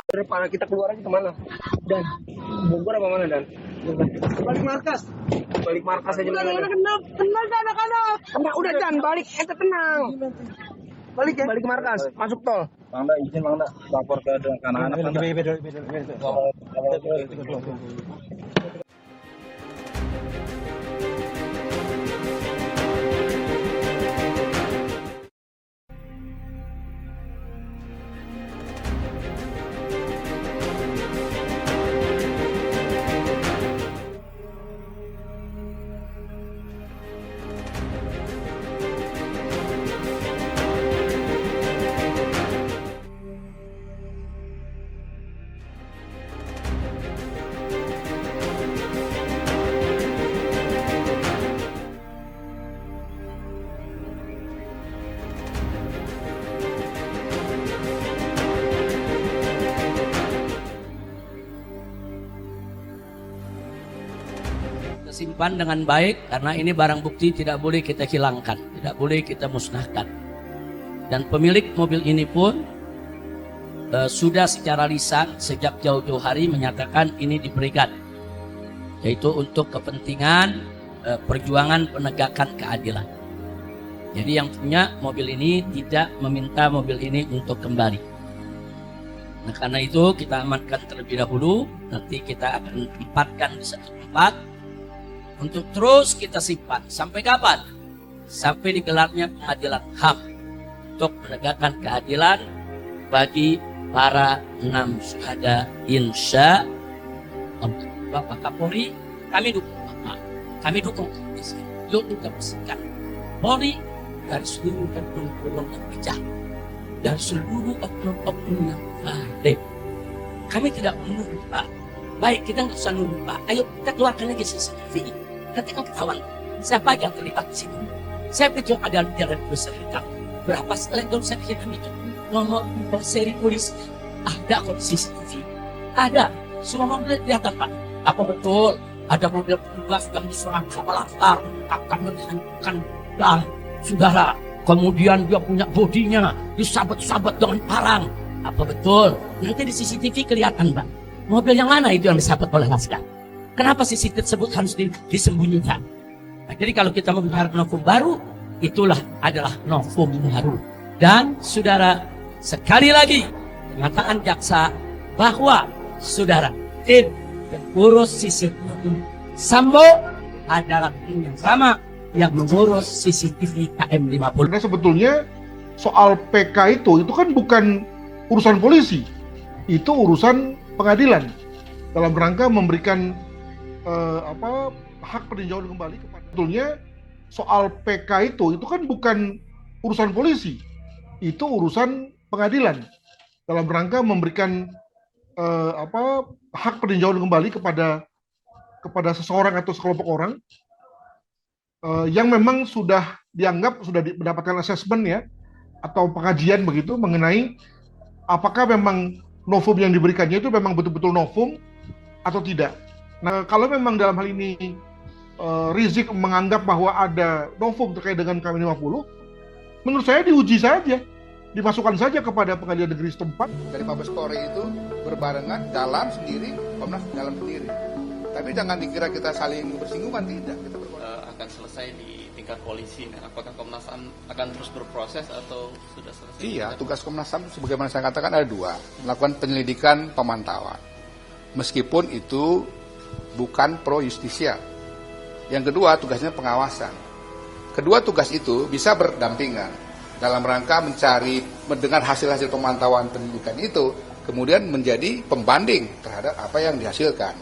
Para kita keluar aja kemana? Dan Bogor apa mana Dan? Balik markas. Balik markas aja Udah, mana? tenang anak-anak. Tenang, udah Dan, balik, ente tenang. Balik ya. Balik ke markas, masuk tol. Mangda izin Mangda lapor ke anak-anak. Simpan dengan baik karena ini barang bukti tidak boleh kita hilangkan, tidak boleh kita musnahkan. Dan pemilik mobil ini pun sudah secara lisan sejak jauh-jauh hari menyatakan ini diberikan, yaitu untuk kepentingan perjuangan penegakan keadilan. Jadi yang punya mobil ini tidak meminta mobil ini untuk kembali. Nah, karena itu kita amankan terlebih dahulu, nanti kita akan tempatkan di satu tempat untuk terus kita simpan. Sampai kapan? Sampai digelarnya pengadilan HAM untuk menegakkan keadilan bagi para 6 syuhada, insya Allah. Bapak Kapolri, kami dukung Bapak. Kami dukung polisi. Yuk kita bersihkan Polri dari seluruh oknum yang kejam, dari seluruh oknum yang baik. Kami tidak menuduh Pak. Baik, kita nggak usah nuduh Pak. Ayo kita keluarkan lagi CCTV. Nanti kan ketahuan siapa yang terlibat di sini. Saya pikir ada dari beserta berapa selektor saya kira itu nomor seri polis ada kok CCTV, ada semua mobil kelihatan Pak. Apa betul ada mobil petugas yang diserang sama latar akan menghancurkan dan saudara, kemudian dia punya bodinya disabet-sabet dengan parang. Apa betul? Nanti di CCTV kelihatan Pak. Mobil yang mana itu yang disabet oleh laskar? Kenapa CCTV tersebut harus disembunyikan? Nah, jadi kalau kita membicarakan novum baru, itulah adalah novum baru. Dan saudara, sekali lagi pernyataan jaksa bahwa saudara tim pengurus CCTV Sambo adalah tim yang sama yang mengurus CCTV KM50. Karena sebetulnya soal PK itu kan bukan urusan polisi, itu urusan pengadilan dalam rangka memberikan hak peninjauan kembali kepada. Sebetulnya soal PK itu kan bukan urusan polisi, itu urusan pengadilan dalam rangka memberikan hak peninjauan kembali kepada seseorang atau sekelompok orang yang memang sudah dianggap sudah mendapatkan asesmen ya atau pengajian begitu mengenai apakah memang novum yang diberikannya itu memang betul-betul novum atau tidak. Nah, kalau memang dalam hal ini Rizik menganggap bahwa ada novum terkait dengan KM50, menurut saya diuji saja, dimasukkan saja kepada pengadilan negeri setempat. Dari Mabes Polri itu berbarengan dalam sendiri, Komnas dalam sendiri. Tapi jangan dikira kita saling bersinggungan, tidak. Kita akan selesai di tingkat polisi. Nah, apakah Komnas HAM akan terus berproses atau sudah selesai? Iya, tugas Komnas HAM sebagaimana saya katakan ada dua, melakukan penyelidikan pemantauan. Meskipun itu bukan pro justisia. Yang kedua, tugasnya pengawasan. Kedua tugas itu bisa berdampingan dalam rangka mencari, mendengar hasil-hasil pemantauan pendidikan itu, kemudian menjadi pembanding terhadap apa yang dihasilkan.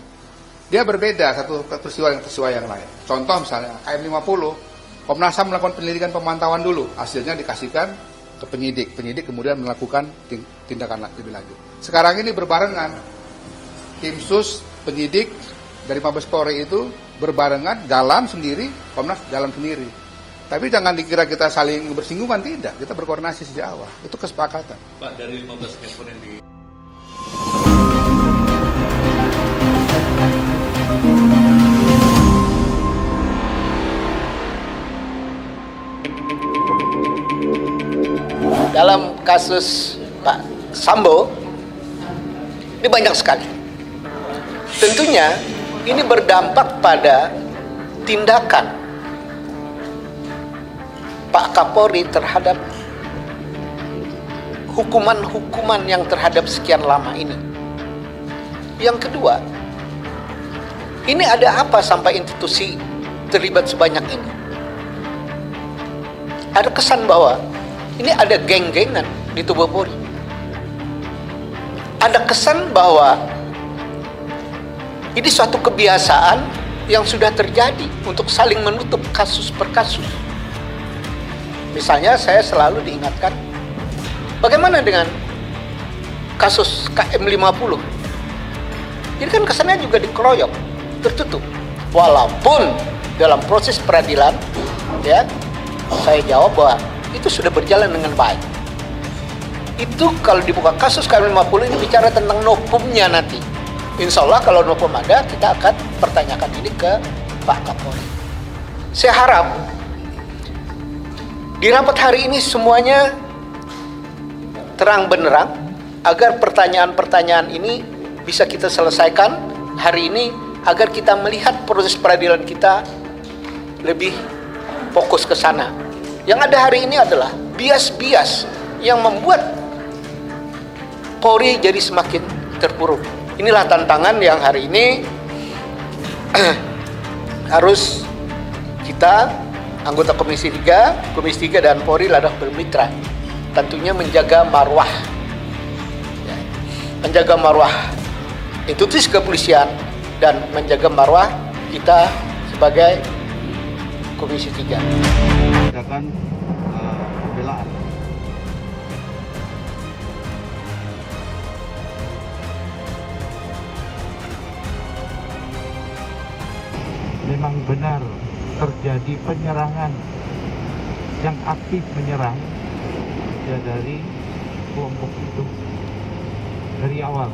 Dia berbeda satu peristiwa yang lain. Contoh misalnya KM50, Komnas HAM melakukan penyelidikan pemantauan dulu, hasilnya dikasihkan ke penyidik. Penyidik kemudian melakukan tindakan lebih lanjut. Sekarang ini berbarengan, tim sus, penyidik dari Mabes Polri itu berbarengan dalam sendiri, Komnas dalam sendiri. Tapi jangan dikira kita saling bersinggungan, tidak. Kita berkoordinasi sejak awal. Itu kesepakatan. Pak, dari 15 handphone yang di... Dalam kasus Pak Sambo, Ini banyak sekali. Tentunya ini berdampak pada tindakan Pak Kapolri terhadap hukuman-hukuman yang terhadap sekian lama ini. Yang kedua, ini ada apa sampai institusi terlibat sebanyak ini? Ada kesan bahwa ini ada geng-gengan di tubuh Polri. Ada kesan bahwa ini suatu kebiasaan yang sudah terjadi untuk saling menutup kasus per kasus. Misalnya saya selalu diingatkan, bagaimana dengan kasus KM50? Ini kan kesannya juga dikeroyok, tertutup. Walaupun dalam proses peradilan, ya, saya jawab bahwa itu sudah berjalan dengan baik. Itu kalau dibuka kasus KM50 ini bicara tentang hukumnya nanti. Insya Allah kalau hukum ada, kita akan pertanyakan ini ke Pak Kapolri. Saya harap di rapat hari ini semuanya terang benderang agar pertanyaan-pertanyaan ini bisa kita selesaikan hari ini agar kita melihat proses peradilan kita lebih fokus ke sana. Yang ada hari ini adalah bias-bias yang membuat Polri jadi semakin terpuruk. Inilah tantangan yang hari ini harus kita anggota Komisi 3 dan Polri adalah bermitra. Tentunya menjaga marwah. Menjaga marwah institusi kepolisian dan menjaga marwah kita sebagai Komisi 3. Tindakan pembelaan. Memang benar terjadi penyerangan yang aktif menyerang ya dari kelompok itu dari awal.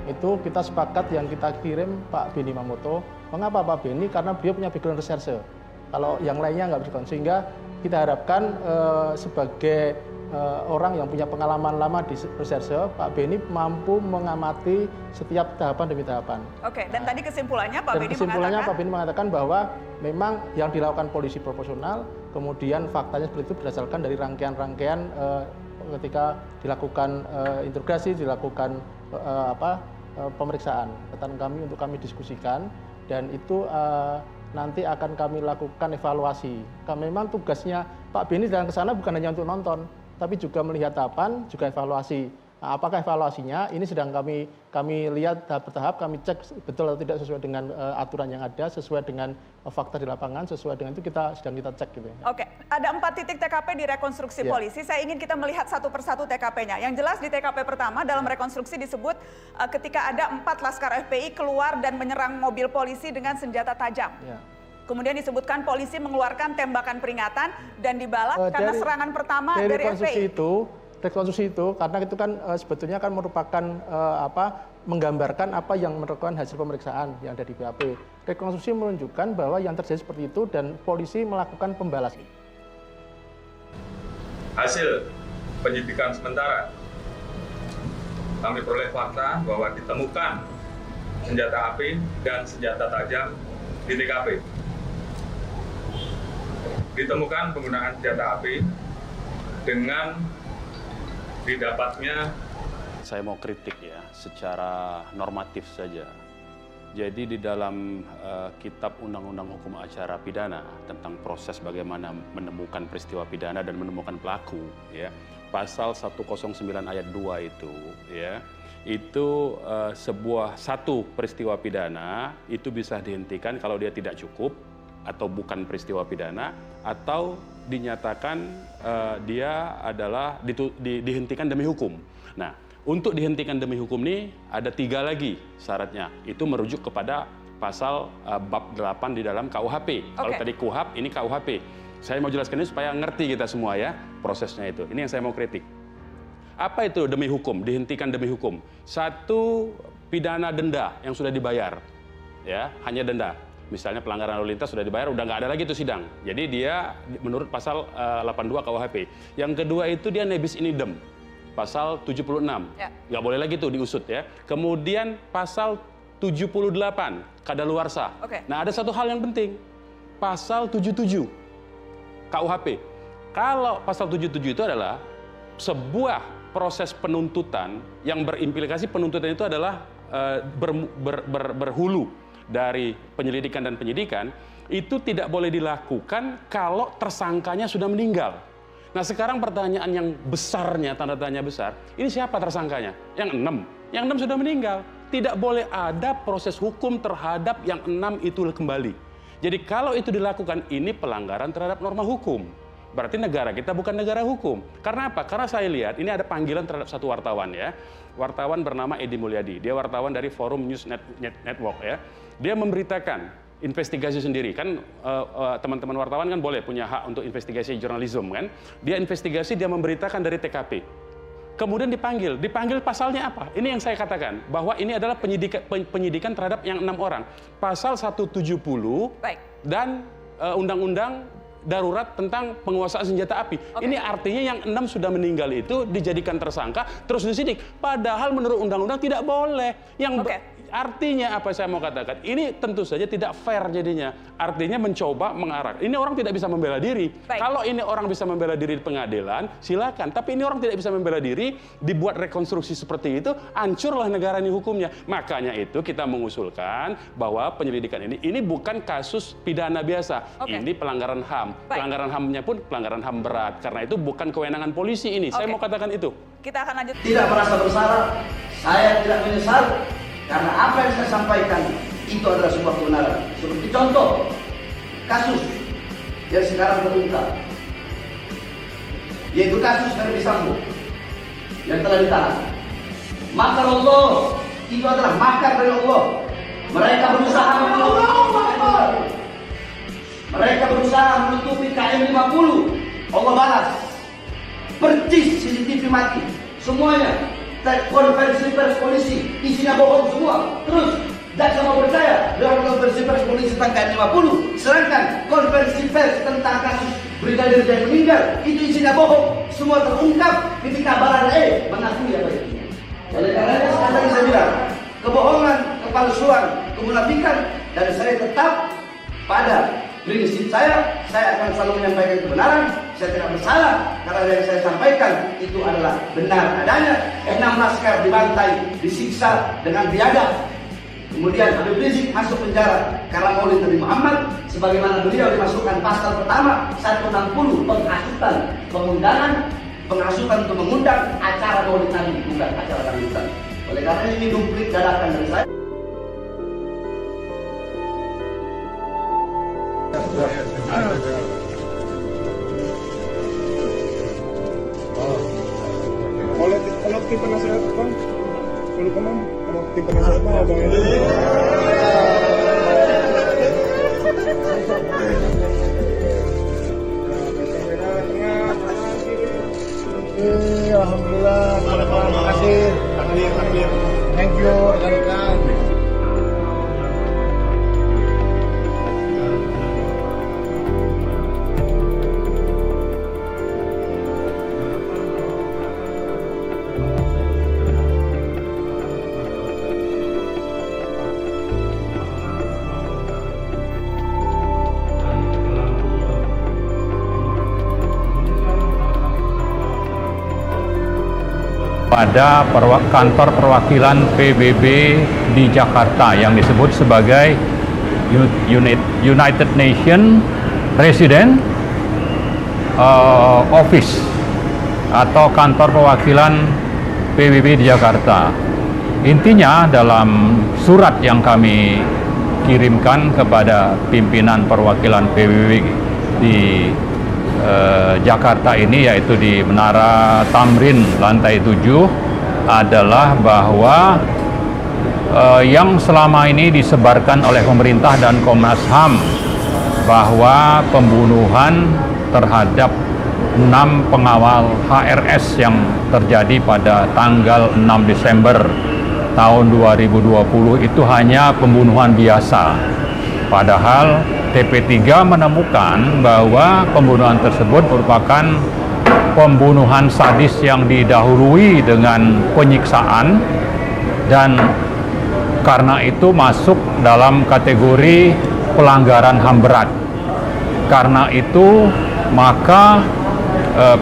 Itu kita sepakat yang kita kirim Pak Beni Mamoto. Mengapa Pak Beni? Karena beliau punya background reserse. Kalau yang lainnya nggak bisa, sehingga kita harapkan sebagai orang yang punya pengalaman lama di reserse, Pak Beni mampu mengamati setiap tahapan demi tahapan. Oke, dan tadi kesimpulannya Pak Beni mengatakan bahwa memang yang dilakukan polisi proporsional, kemudian faktanya seperti itu berdasarkan dari rangkaian-rangkaian ketika dilakukan interogasi, dilakukan pemeriksaan. Catatan kami untuk kami diskusikan, dan itu nanti akan kami lakukan evaluasi. Memang tugasnya Pak Beni dalam kesana bukan hanya untuk nonton, tapi juga melihat tahapan, juga evaluasi. Nah, apakah evaluasinya? Ini sedang kami lihat tahap per tahap, kami cek betul atau tidak sesuai dengan aturan yang ada, sesuai dengan fakta di lapangan, sesuai dengan itu sedang kita cek gitu. Oke, ada 4 titik TKP di rekonstruksi polisi. Saya ingin kita melihat satu persatu TKP-nya. Yang jelas di TKP pertama dalam rekonstruksi disebut ketika ada 4 laskar FPI keluar dan menyerang mobil polisi dengan senjata tajam. Kemudian disebutkan polisi mengeluarkan tembakan peringatan dan dibalas karena serangan pertama dari FPI. Rekonstruksi itu karena itu kan sebetulnya kan merupakan menggambarkan apa yang merupakan hasil pemeriksaan yang ada di BAP. Rekonstruksi menunjukkan bahwa yang terjadi seperti itu dan polisi melakukan pembalasan. Hasil penyidikan sementara, kami peroleh fakta bahwa ditemukan senjata api dan senjata tajam di TKP. Ditemukan penggunaan senjata api dengan didapatnya. Saya mau kritik ya, secara normatif saja. Jadi di dalam kitab Undang-Undang Hukum Acara Pidana tentang proses bagaimana menemukan peristiwa pidana dan menemukan pelaku, ya, pasal 109 ayat 2 itu, ya, itu satu peristiwa pidana itu bisa dihentikan kalau dia tidak cukup atau bukan peristiwa pidana, atau dinyatakan dia adalah dihentikan demi hukum. Nah, untuk dihentikan demi hukum ini ada 3 lagi syaratnya. Itu merujuk kepada pasal bab 8 di dalam KUHP. Kalau tadi KUHP, ini KUHP. Saya mau jelaskan ini supaya ngerti kita semua ya prosesnya itu. Ini yang saya mau kritik. Apa itu demi hukum? Dihentikan demi hukum. 1, pidana denda yang sudah dibayar, ya, hanya denda. Misalnya pelanggaran lalu lintas sudah dibayar, udah nggak ada lagi itu sidang. Jadi dia menurut pasal 82 KUHP. Yang kedua itu dia nebis in idem. pasal 76. Nggak boleh lagi tuh diusut ya. Kemudian pasal 78, kadaluarsa. Nah, ada satu hal yang penting. Pasal 77 KUHP. Kalau pasal 77 itu adalah sebuah proses penuntutan yang berimplikasi penuntutan itu adalah berhulu dari penyelidikan dan penyidikan, itu tidak boleh dilakukan kalau tersangkanya sudah meninggal. Nah, sekarang pertanyaan yang besarnya, tanda tanya besar, ini siapa tersangkanya? Yang 6. Yang 6 sudah meninggal. Tidak boleh ada proses hukum terhadap yang 6 itu kembali. Jadi kalau itu dilakukan, ini pelanggaran terhadap norma hukum. Berarti negara kita bukan negara hukum. Karena apa? Karena saya lihat, ini ada panggilan terhadap satu wartawan ya. Wartawan bernama Edi Mulyadi. Dia wartawan dari Forum News Network ya. Dia memberitakan investigasi sendiri kan, teman-teman wartawan kan boleh punya hak untuk investigasi jurnalisme kan. Dia investigasi, dia memberitakan dari TKP. Kemudian dipanggil pasalnya apa? Ini yang saya katakan bahwa ini adalah penyidikan terhadap yang 6 orang. Pasal 170 dan undang-undang darurat tentang penguasaan senjata api. Ini artinya yang 6 sudah meninggal itu dijadikan tersangka terus disidik. Padahal menurut undang-undang tidak boleh. Artinya apa saya mau katakan? Ini tentu saja tidak fair jadinya. Artinya mencoba mengarah. Ini orang tidak bisa membela diri. Kalau ini orang bisa membela diri di pengadilan, silakan. Tapi ini orang tidak bisa membela diri, dibuat rekonstruksi seperti itu, hancurlah negara ini hukumnya. Makanya itu kita mengusulkan bahwa penyelidikan ini bukan kasus pidana biasa. Ini pelanggaran HAM. Pelanggaran HAM-nya pun pelanggaran HAM berat. Karena itu bukan kewenangan polisi ini. Saya mau katakan itu. Kita akan lanjut. Tidak merasa bersalah, saya tidak menyesal. Karena apa yang saya sampaikan itu adalah sebuah kebenaran. Seperti contoh kasus yang sekarang terungkap, yaitu kasus Verdi Sambo yang telah ditahan. Makar Allah itu adalah makar dari Allah. Mereka berusaha menutupi KM 50. Allah balas. Percis CCTV mati. Semuanya. Konferensi pers polisi isinya bohong semua. Terus jaksa mau percaya dengan konferensi pers polisi tentang KM 50, sedangkan konferensi pers tentang kasus Brigadir yang meninggal itu isinya bohong. Semua terungkap ketika Baradae mengakui apa itu. Oleh karena sekali saya bilang, kebohongan, kepalsuan, kemunafikan, dan saya tetap pada prinsip saya akan selalu menyampaikan kebenaran. Saya tidak bersalah karena yang saya sampaikan itu adalah benar adanya. 6 laskar dibantai, disiksa dengan biadab. Kemudian Habib Rizik masuk penjara karena Maulid Nabi Muhammad, sebagaimana beliau dimasukkan pasal pertama 160 penghasutan, penghasutan untuk mengundang acara Maulid Nabi, bukan acara dangdutan. Oleh karena ini duplik dadakan dari saya. Kalau tim penasehat Bang, kalau tim penasehat Bang, Abang ini. Alhamdulillah, terima kasih. Thank you, rekan-rekan. pada kantor perwakilan PBB di Jakarta yang disebut sebagai United Nations Resident Office atau kantor perwakilan PBB di Jakarta. Intinya dalam surat yang kami kirimkan kepada pimpinan perwakilan PBB di Jakarta ini, yaitu di Menara Tamrin lantai 7, adalah bahwa yang selama ini disebarkan oleh pemerintah dan Komnas HAM bahwa pembunuhan terhadap 6 pengawal HRS yang terjadi pada tanggal 6 Desember tahun 2020 itu hanya pembunuhan biasa. Padahal TP3 menemukan bahwa pembunuhan tersebut merupakan pembunuhan sadis yang didahului dengan penyiksaan, dan karena itu masuk dalam kategori pelanggaran HAM berat. Karena itu maka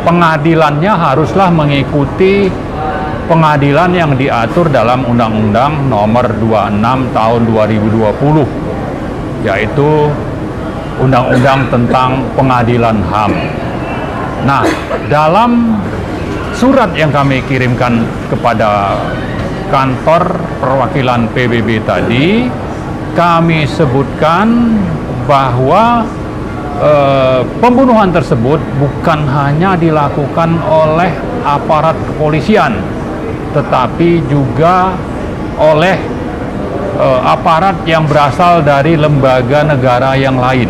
pengadilannya haruslah mengikuti pengadilan yang diatur dalam Undang-Undang Nomor 26 Tahun 2020, yaitu Undang-Undang tentang Pengadilan HAM. Nah, dalam surat yang kami kirimkan kepada kantor perwakilan PBB tadi, kami sebutkan bahwa pembunuhan tersebut bukan hanya dilakukan oleh aparat kepolisian, tetapi juga oleh aparat yang berasal dari lembaga negara yang lain.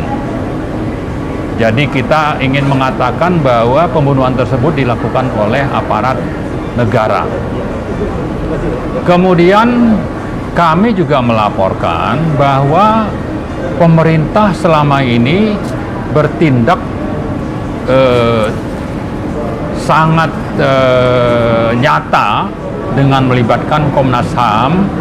Jadi kita ingin mengatakan bahwa pembunuhan tersebut dilakukan oleh aparat negara. Kemudian kami juga melaporkan bahwa pemerintah selama ini bertindak sangat nyata dengan melibatkan Komnas HAM,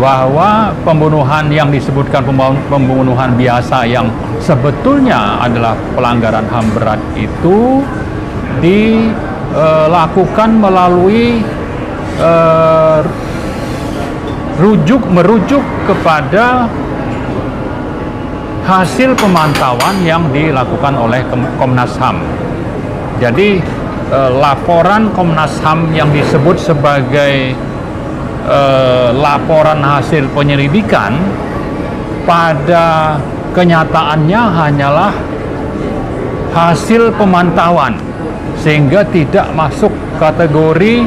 bahwa pembunuhan yang disebutkan pembunuhan biasa yang sebetulnya adalah pelanggaran HAM berat itu dilakukan melalui merujuk kepada hasil pemantauan yang dilakukan oleh Komnas HAM. Jadi laporan Komnas HAM yang disebut sebagai laporan hasil penyelidikan pada kenyataannya hanyalah hasil pemantauan, sehingga tidak masuk kategori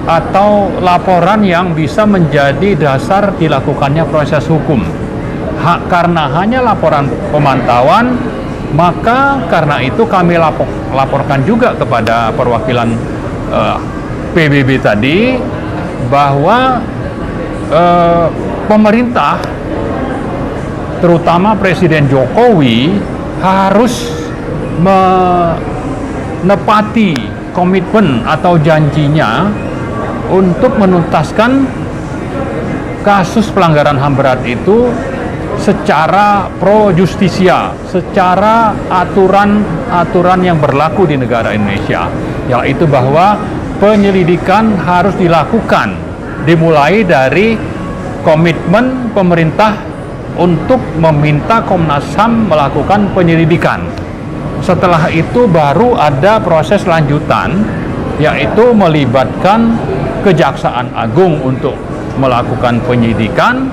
atau laporan yang bisa menjadi dasar dilakukannya proses hukum. Karena hanya laporan pemantauan, maka karena itu kami laporkan juga kepada perwakilan PBB tadi bahwa pemerintah, terutama Presiden Jokowi, harus menepati komitmen atau janjinya untuk menuntaskan kasus pelanggaran HAM berat itu secara pro justisia, secara aturan yang berlaku di negara Indonesia, yaitu bahwa penyelidikan harus dilakukan dimulai dari komitmen pemerintah untuk meminta Komnas HAM melakukan penyelidikan. Setelah itu baru ada proses lanjutan, yaitu melibatkan Kejaksaan Agung untuk melakukan penyidikan.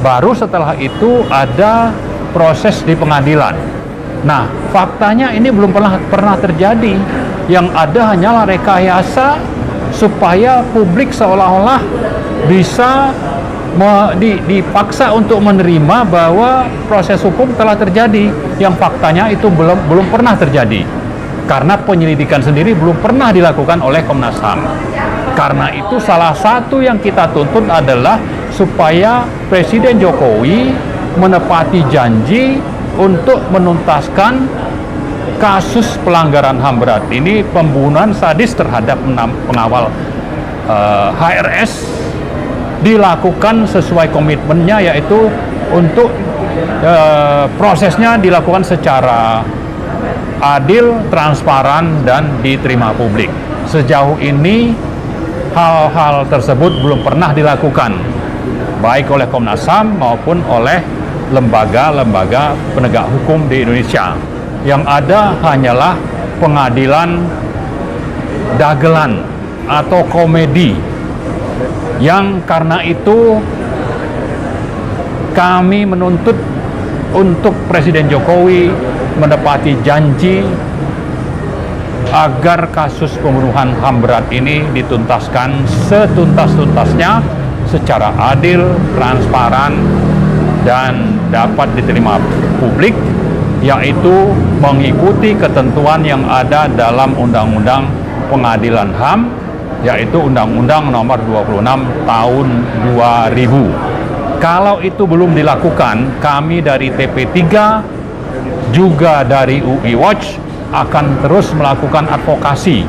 Baru setelah itu ada proses di pengadilan. Nah, faktanya ini belum pernah terjadi. Yang ada hanyalah rekayasa supaya publik seolah-olah bisa dipaksa untuk menerima bahwa proses hukum telah terjadi, yang faktanya itu belum pernah terjadi. Karena penyelidikan sendiri belum pernah dilakukan oleh Komnas HAM. Karena itu salah satu yang kita tuntut adalah supaya Presiden Jokowi menepati janji untuk menuntaskan kasus pelanggaran HAM berat ini, pembunuhan sadis terhadap 6 pengawal HRS, dilakukan sesuai komitmennya, yaitu untuk prosesnya dilakukan secara adil, transparan, dan diterima publik. Sejauh ini hal-hal tersebut belum pernah dilakukan, baik oleh Komnas HAM maupun oleh lembaga-lembaga penegak hukum di Indonesia. Yang ada hanyalah pengadilan dagelan atau komedi, yang karena itu kami menuntut untuk Presiden Jokowi menepati janji agar kasus pembunuhan HAM berat ini dituntaskan setuntas-tuntasnya secara adil, transparan, dan dapat diterima publik, yaitu mengikuti ketentuan yang ada dalam Undang-Undang Pengadilan HAM, yaitu Undang-Undang Nomor 26 Tahun 2000. Kalau itu belum dilakukan, kami dari TP3 juga dari UI Watch akan terus melakukan advokasi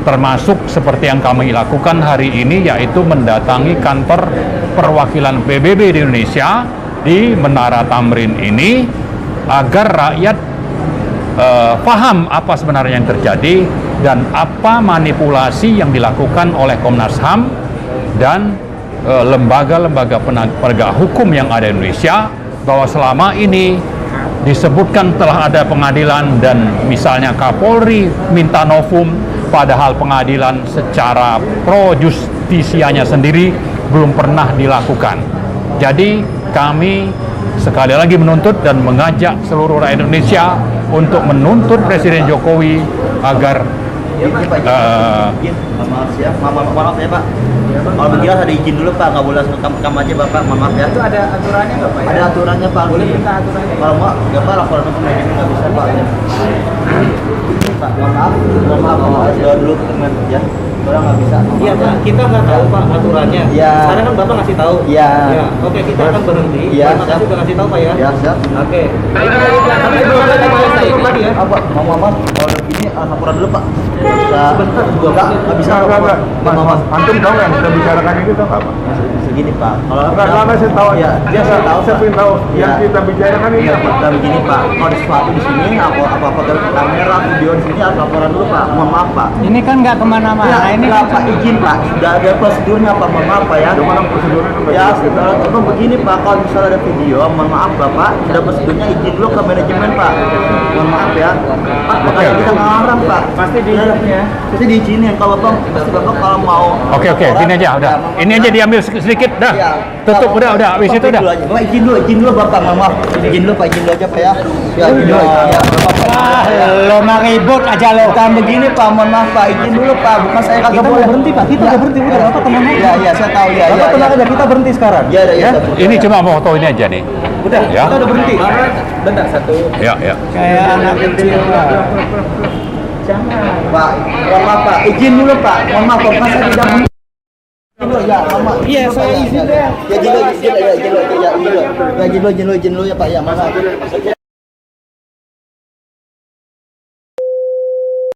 termasuk seperti yang kami lakukan hari ini, yaitu mendatangi kantor perwakilan PBB di Indonesia di Menara Tamrin ini agar rakyat paham apa sebenarnya yang terjadi dan apa manipulasi yang dilakukan oleh Komnas HAM dan lembaga-lembaga penegak hukum yang ada di Indonesia, bahwa selama ini disebutkan telah ada pengadilan dan misalnya Kapolri minta novum, padahal pengadilan secara pro justisianya sendiri belum pernah dilakukan. Jadi kami sekali lagi menuntut dan mengajak seluruh rakyat Indonesia untuk menuntut Presiden Jokowi agar maaf ya Pak. Kalau begini ada izin dulu Pak, nggak boleh rekam aja Bapak, maaf ya. Itu ada aturannya nggak Pak? Ada aturannya Pak. Boleh minta aturannya. Kalau nggak Pak, laporan ke manajemen nggak bisa Pak. Pak, mohon maaf, doa dulu ke teman ya. Orang nggak bisa. Iya Pak, kita nggak tahu Pak aturannya. Iya. Sekarang kan Bapak ngasih tahu. Iya. Ya. Oke, kita akan berhenti. Iya. Terima kasih udah ngasih tahu Pak ya. Iya, siap. Oke. Tapi belum ada lagi ya. Apa? Mohon kalau begini laporan dulu Pak. Sebentar juga nggak bisa. Nggak. Antum tahu nggak kita bicarakan ini tahu apa? Segini Pak. Kalau nggak saya tahu ya. Dia saya tahu. Saya ingin tahu yang kita bicarakan ini apa? Kita begini Pak. Kalau ada sesuatu di sini apa kamera video di sini harus laporan dulu Pak. Mohon maaf Pak. Ini kan nggak kemana-mana. Ini kan Pak izin Pak. Sudah ada prosedurnya Pak. Mohon maaf Pak ya. Gimana prosedurnya? Ya kalau begini Pak. Kalau misalnya ada video, mohon maaf Bapak. Sudah prosedurnya izin dulu ke manajemen Pak. Mohon maaf ya. Pak, makanya kita ngelarang Pak. Pasti diizinin ya. Pasti diizinin kalau Bapak. Pasti Bapak kalau mau. Oke, gini aja udah. Ini aja diambil sedikit dah. Tutup udah habis itu udah. Bapak izin dulu Bapak, maaf. Izin dulu Pak, izin dulu aja Pak ya. Ya, izin dulu. Ya, lo mah ribut aja lo. Bukan begini Pak, mohon maaf Pak, izin dulu Pak. Bukan saya kagak boleh berhenti Pak. Kita udah berhenti udah. Bapak tenang aja. Iya, saya tahu ya. Bapak tenang aja, kita berhenti sekarang. Iya, ya. Ini cuma foto ini aja nih. Udah, ya. kita udah berhenti. Bentar satu. Ya. Kayak anak kecil Pak. Jangan Pak, mohon maaf Pak, izin dulu Pak. Mohon maaf Pak, saya tidak mau. Ya, maaf. Iya, saya izin deh. Ya, izin dulu ya Pak ya, maaf.